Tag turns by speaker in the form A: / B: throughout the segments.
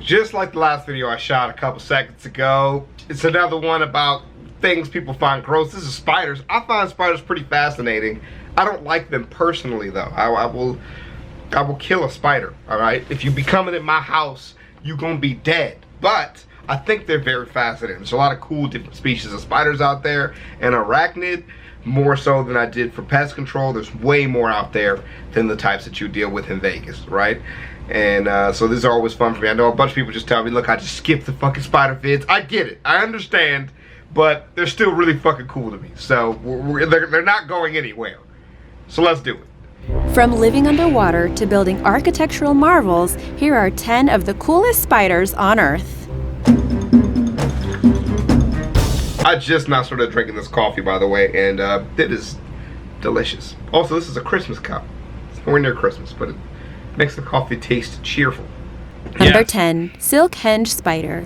A: just like the last video I shot a couple seconds ago, it's another one about things people find gross. This is spiders. I find spiders pretty fascinating. I don't like them personally though. I will kill a spider, all right? If you be coming in my house, you're gonna be dead. But I think they're very fascinating. There's a lot of cool different species of spiders out there, and arachnid, more so than I did for pest control. There's way more out there than the types that you deal with in Vegas, right? And so these are always fun for me. I know a bunch of people just tell me, look, I just skipped the fucking spider vids. I get it, I understand, but they're still really fucking cool to me. So they're not going anywhere. So let's do it.
B: From living underwater to building architectural marvels, here are 10 of the coolest spiders on Earth.
A: I just now started drinking this coffee, by the way, and it is delicious. Also, this is a Christmas cup. It's nowhere near Christmas, but it makes the coffee taste cheerful.
B: Number 10, Silkhenge Spider.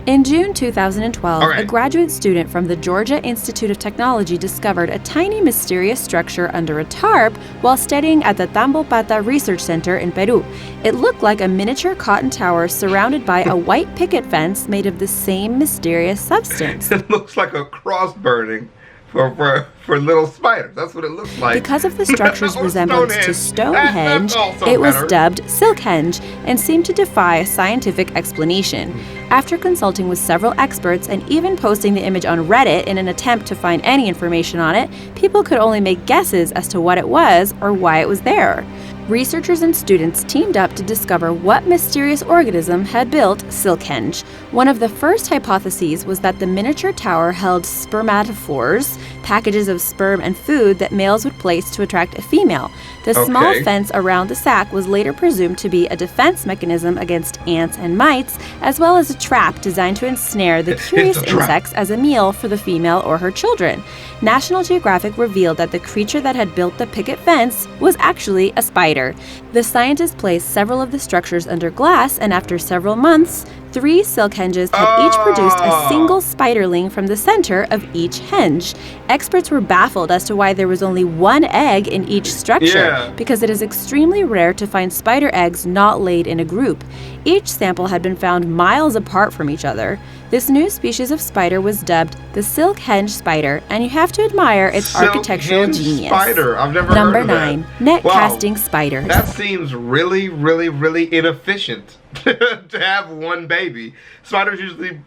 B: In June 2012, a graduate student from the Georgia Institute of Technology discovered a tiny mysterious structure under a tarp while studying at the Tambopata Research Center in Peru. It looked like a miniature cotton tower surrounded by a white picket fence made of the same mysterious substance.
A: It looks like a cross burning for little spiders. That's what it looks like.
B: Because of the structure's resemblance to Stonehenge, it was dubbed Silkhenge and seemed to defy scientific explanation. After consulting with several experts and even posting the image on Reddit in an attempt to find any information on it, people could only make guesses as to what it was or why it was there. Researchers and students teamed up to discover what mysterious organism had built Silkhenge. One of the first hypotheses was that the miniature tower held spermatophores, packages of sperm and food that males would place to attract a female. The small fence around the sac was later presumed to be a defense mechanism against ants and mites, as well as a trap designed to ensnare the curious insects as a meal for the female or her children. National Geographic revealed that the creature that had built the picket fence was actually a spider. The scientists placed several of the structures under glass, and after several months, 3 Silkhenges had each produced a single spiderling from the center of each henge. Experts were baffled as to why there was only 1 egg in each structure, because it is extremely rare to find spider eggs not laid in a group. Each sample had been found miles apart from each other. This new species of spider was dubbed the Silkhenge Spider, and you have to admire its architectural genius.
A: Spider. I've never heard of that.
B: Number 9, net casting spiders.
A: That seems really, really, really inefficient to have one baby. Spiders usually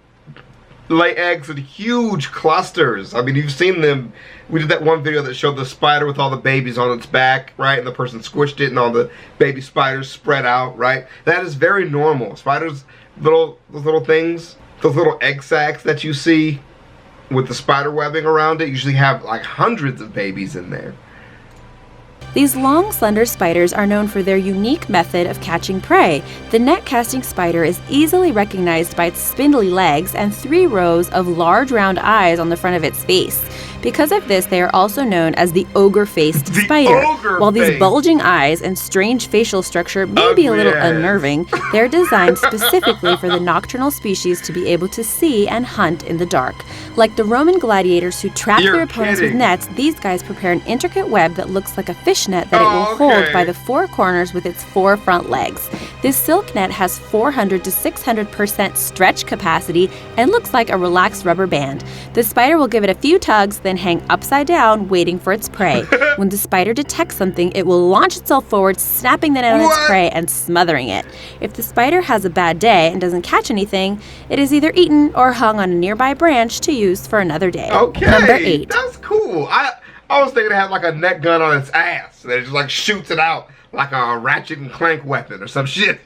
A: lay eggs in huge clusters. I mean, you've seen them. We did that one video that showed the spider with all the babies on its back, right? And the person squished it and all the baby spiders spread out, right? That is very normal. Spiders, those little things, those little egg sacs that you see with the spider webbing around it, usually have like hundreds of babies in there.
B: These long, slender spiders are known for their unique method of catching prey. The net-casting spider is easily recognized by its spindly legs and 3 rows of large round eyes on the front of its face. Because of this, they are also known as the ogre-faced spider. While these bulging eyes and strange facial structure may be a little unnerving, they're designed specifically for the nocturnal species to be able to see and hunt in the dark. Like the Roman gladiators who trapped their opponents with nets, these guys prepare an intricate web that looks like a fishnet that it will hold by the 4 corners with its 4 front legs. This silk net has 400 to 600% stretch capacity and looks like a relaxed rubber band. The spider will give it a few tugs, then hang upside down, waiting for its prey. When the spider detects something, it will launch itself forward, snapping the net on its prey and smothering it. If the spider has a bad day and doesn't catch anything, it is either eaten or hung on a nearby branch to use for another day. Number 8.
A: That's cool. I was thinking it had like a net gun on its ass and it just like shoots it out like a Ratchet and Clank weapon or some shit.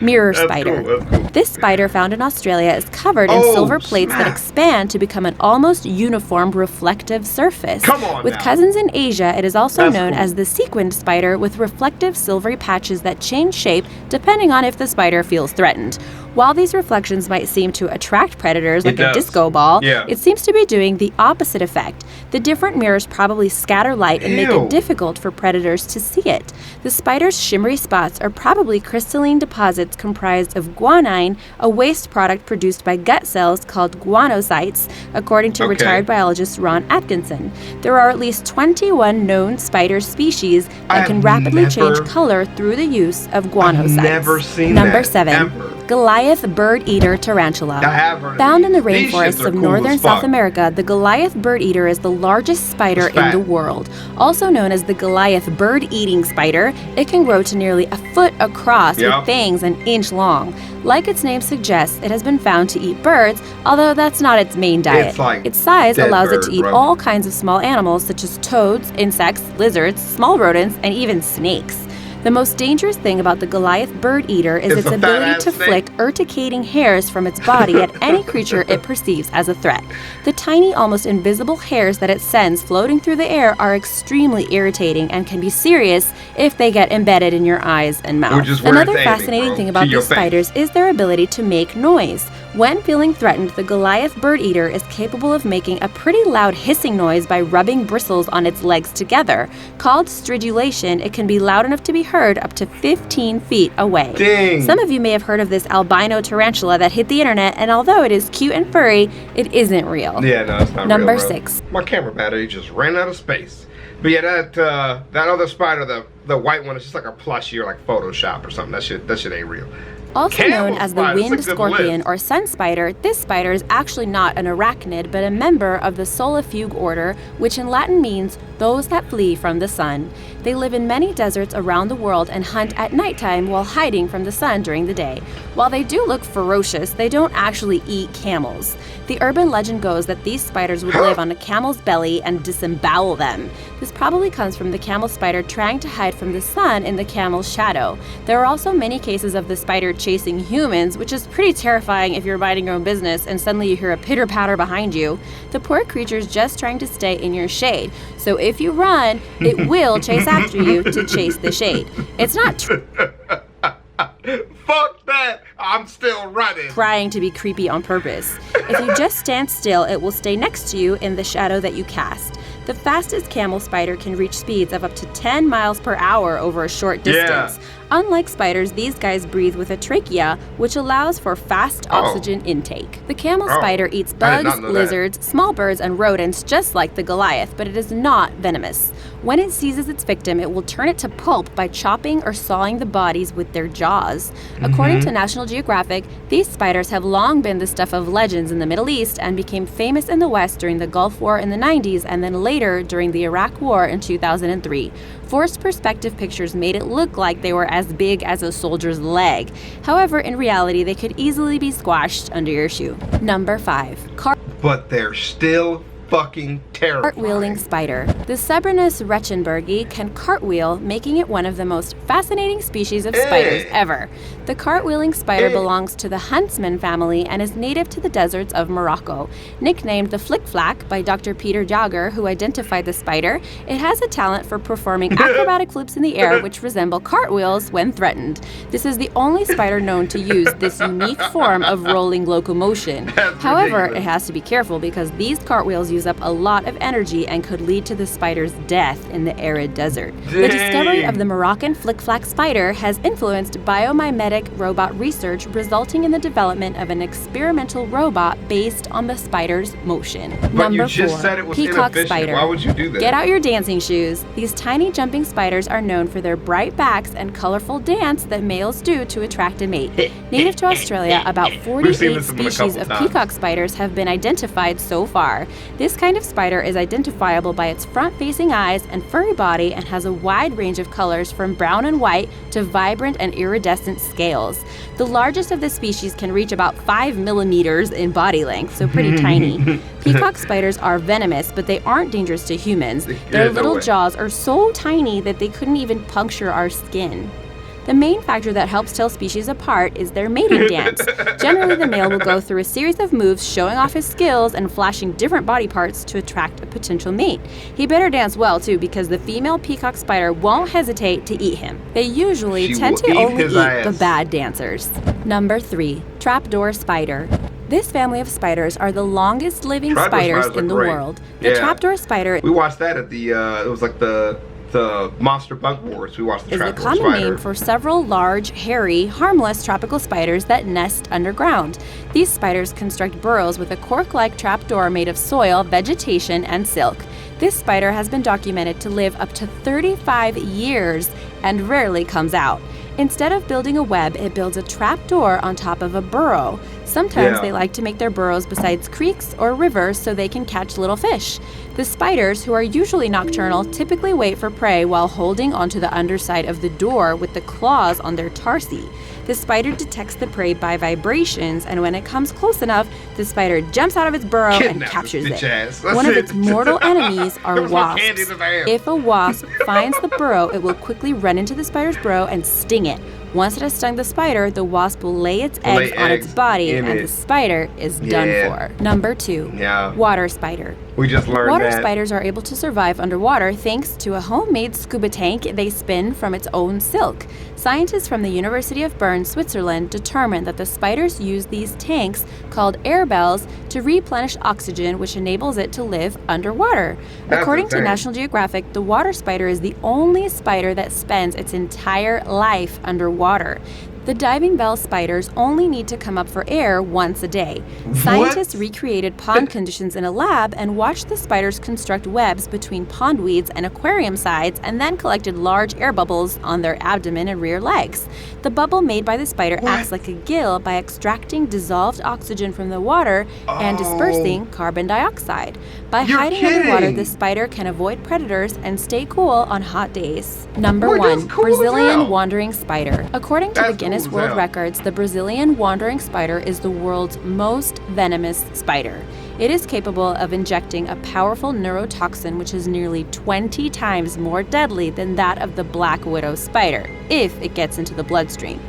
B: Mirror spider. Cool. This spider found in Australia is covered in silver plates that expand to become an almost uniform reflective surface. With cousins in Asia, it is also known as the sequined spider, with reflective silvery patches that change shape depending on if the spider feels threatened. While these reflections might seem to attract predators like a disco ball, it seems to be doing the opposite effect. The different mirrors probably scatter light and make it difficult for predators to see it. The spider's shimmery spots are probably crystalline deposits comprised of guanine, a waste product produced by gut cells called guanocytes, according to retired biologist Ron Atkinson. There are at least 21 known spider species that can rapidly change color through the use of guanocytes.
A: I've never seen
B: Number 7. Goliath bird-eater tarantula.
A: I have heard of
B: Found in the
A: these.
B: rainforests of
A: Cool
B: northern South America, the Goliath bird-eater is the largest spider in the world. Also known as the Goliath bird-eating spider, it can grow to nearly a foot across with fangs an inch long. Like its name suggests, it has been found to eat birds, although that's not its main diet. Its size allows it to eat all kinds of small animals such as toads, insects, lizards, small rodents, and even snakes. The most dangerous thing about the Goliath bird-eater is its ability to flick urticating hairs from its body at any creature it perceives as a threat. The tiny, almost invisible hairs that it sends floating through the air are extremely irritating and can be serious if they get embedded in your eyes and mouth. Another fascinating thing about these spiders is their ability to make noise. When feeling threatened, the Goliath bird-eater is capable of making a pretty loud hissing noise by rubbing bristles on its legs together. Called stridulation, it can be loud enough to be heard up to 15 feet away.
A: Dang.
B: Some of you may have heard of this albino tarantula that hit the internet, and although it is cute and furry, it isn't real.
A: Yeah, no, it's not
B: Number
A: real, bro.
B: 6.
A: My camera battery just ran out of space. But yeah, that other spider, the white one, is just like a plushie or like Photoshop or something. That shit ain't real.
B: Also known as the winged scorpion or sun spider, this spider is actually not an arachnid, but a member of the Silkhenge order, which in Latin means those that flee from the sun. They live in many deserts around the world and hunt at nighttime while hiding from the sun during the day. While they do look ferocious, they don't actually eat camels. The urban legend goes that these spiders would live on a camel's belly and disembowel them. This probably comes from the camel spider trying to hide from the sun in the camel's shadow. There are also many cases of the spider chasing humans, which is pretty terrifying if you're minding your own business and suddenly you hear a pitter-patter behind you. The poor creature's just trying to stay in your shade. So if you run, it will chase after you to chase the shade. It's not
A: Fuck that! I'm still running.
B: Trying to be creepy on purpose. If you just stand still, it will stay next to you in the shadow that you cast. The fastest camel spider can reach speeds of up to 10 miles per hour over a short distance. Unlike spiders, these guys breathe with a trachea, which allows for fast oxygen intake. The camel spider eats bugs, lizards, small birds, and rodents just like the Goliath, but it is not venomous. When it seizes its victim, it will turn it to pulp by chopping or sawing the bodies with their jaws. According to National Geographic, these spiders have long been the stuff of legends in the Middle East and became famous in the West during the Gulf War in the 90s and then later during the Iraq War in 2003. Forced perspective pictures made it look like they were as big as a soldier's leg. However, in reality, they could easily be squashed under your shoe. Number 5.
A: But they're still fucking terrifying.
B: Cartwheeling spider. The Cebrinus reichenbergi can cartwheel, making it one of the most fascinating species of spiders ever. The cartwheeling spider belongs to the huntsman family and is native to the deserts of Morocco. Nicknamed the flick-flack by Dr. Peter Jager, who identified the spider, it has a talent for performing acrobatic flips in the air which resemble cartwheels when threatened. This is the only spider known to use this unique form of rolling locomotion. However, it has to be careful because these cartwheels use up a lot of energy and could lead to the spider's death in the arid desert. The discovery of the Moroccan flick-flack spider has influenced biomimetic robot research, resulting in the development of an experimental robot based on the spider's motion. Number 4. Peacock spider.
A: Why would you do that?
B: Get out your dancing shoes. These tiny jumping spiders are known for their bright backs and colorful dance that males do to attract a mate. Native to Australia, about 48 species of peacock spiders have been identified so far. This kind of spider is identifiable by its front-facing eyes and furry body and has a wide range of colors from brown and white to vibrant and iridescent scales. The largest of the species can reach about 5 millimeters in body length, so pretty tiny. Peacock spiders are venomous, but they aren't dangerous to humans. Their little jaws are so tiny that they couldn't even puncture our skin. The main factor that helps tell species apart is their mating dance. Generally, the male will go through a series of moves showing off his skills and flashing different body parts to attract a potential mate. He better dance well, too, because the female peacock spider won't hesitate to eat him. They usually tend to only eat the bad dancers. Number 3. Trapdoor spider. This family of spiders are the longest living spiders in the world. The trapdoor spider...
A: We watched that at the, it was like the monster bunk wars. We watched the trapdoor spider.
B: Is a common name for several large, hairy, harmless tropical spiders that nest underground. These spiders construct burrows with a cork-like trapdoor made of soil, vegetation, and silk. This spider has been documented to live up to 35 years and rarely comes out. Instead of building a web, it builds a trap door on top of a burrow. Sometimes they like to make their burrows beside creeks or rivers so they can catch little fish. The spiders, who are usually nocturnal, typically wait for prey while holding onto the underside of the door with the claws on their tarsi. The spider detects the prey by vibrations, and when it comes close enough, the spider jumps out of its burrow and captures it. One of its mortal enemies are wasps. If a wasp finds the burrow, it will quickly run into the spider's burrow and sting it. Once it has stung the spider, the wasp will lay its eggs on its body, and the spider is done for. Number 2. Water spider.
A: We just learned
B: Water spiders are able to survive underwater thanks to a homemade scuba tank they spin from its own silk. Scientists from the University of Bern, Switzerland, determined that the spiders use these tanks, called air bells, to replenish oxygen, which enables it to live underwater. According to National Geographic, the water spider is the only spider that spends its entire life underwater. The diving bell spiders only need to come up for air once a day. Scientists recreated pond conditions in a lab and watched the spiders construct webs between pond weeds and aquarium sides, and then collected large air bubbles on their abdomen and rear legs. The bubble made by the spider acts like a gill by extracting dissolved oxygen from the water and dispersing carbon dioxide. By hiding underwater, the spider can avoid predators and stay cool on hot days. Number 1. Brazilian wandering spider. According to the Guinness World Records, the Brazilian wandering spider is the world's most venomous spider. It is capable of injecting a powerful neurotoxin which is nearly 20 times more deadly than that of the black widow spider, if it gets into the bloodstream.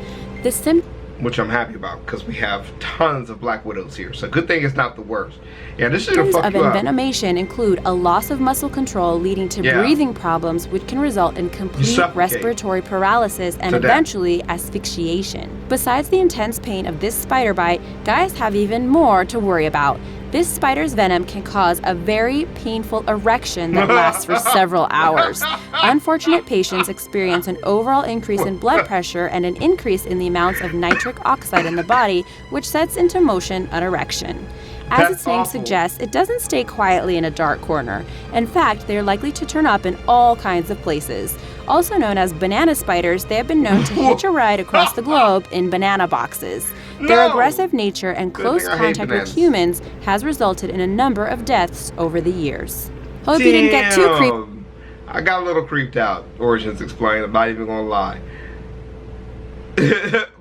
A: Which I'm happy about, because we have tons of black widows here. So good thing it's not the worst. Yeah, this is gonna fuck you up.
B: Symptoms of envenomation include a loss of muscle control leading to breathing problems, which can result in complete respiratory paralysis and eventually asphyxiation. Besides the intense pain of this spider bite, guys have even more to worry about. This spider's venom can cause a very painful erection that lasts for several hours. Unfortunate patients experience an overall increase in blood pressure and an increase in the amounts of nitric oxide in the body, which sets into motion an erection. As its name suggests, it doesn't stay quietly in a dark corner. In fact, they are likely to turn up in all kinds of places. Also known as banana spiders, they have been known to hitch a ride across the globe in banana boxes. Their aggressive nature and close contact with humans has resulted in a number of deaths over the years. Hope you didn't get too creeped.
A: I got a little creeped out. Origins explained. I'm not even gonna lie.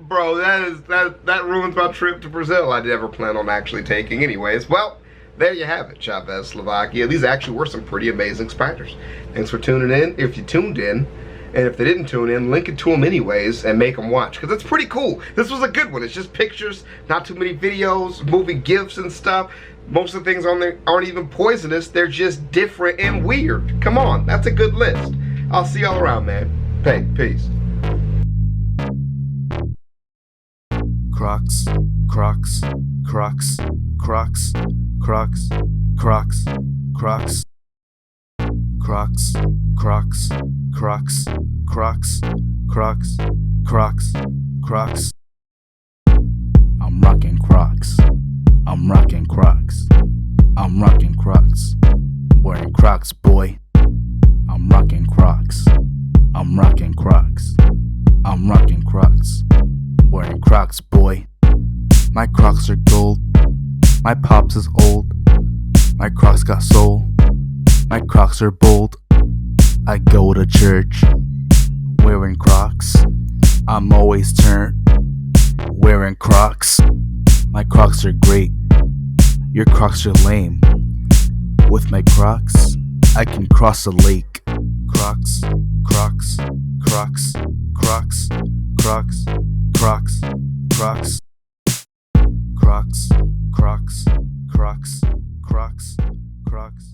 A: Bro, that ruins my trip to Brazil. I never plan on actually taking anyways. Well, there you have it, ChavezzSlovakia. These actually were some pretty amazing spiders. Thanks for tuning in. If you tuned in, and if they didn't tune in, link it to them anyways and make them watch, because it's pretty cool. This was a good one. It's just pictures, not too many videos, movie gifs and stuff. Most of the things on there aren't even poisonous. They're just different and weird. Come on, that's a good list. I'll see y'all around, man. Hey, peace.
C: Crocs, Crocs, Crocs, Crocs, Crocs, Crocs, Crocs, Crocs, Crocs, Crocs, Crocs, Crocs, Crocs, Crocs. I'm rocking Crocs. I'm rocking Crocs. I'm rocking Crocs. Wearing Crocs, boy. I'm rocking Crocs. I'm rocking Crocs. I'm rocking Crocs. Wearing Crocs, boy. My Crocs are gold. My pops is old. My Crocs got soul. My Crocs are bold. I go to church wearing Crocs. I'm always turned wearing Crocs. My Crocs are great. Your Crocs are lame. With my Crocs, I can cross a lake. Crocs, Crocs, Crocs, Crocs, Crocs, Crocs, Crocs, Crocs, Crocs, Crocs, Crocs, Crocs.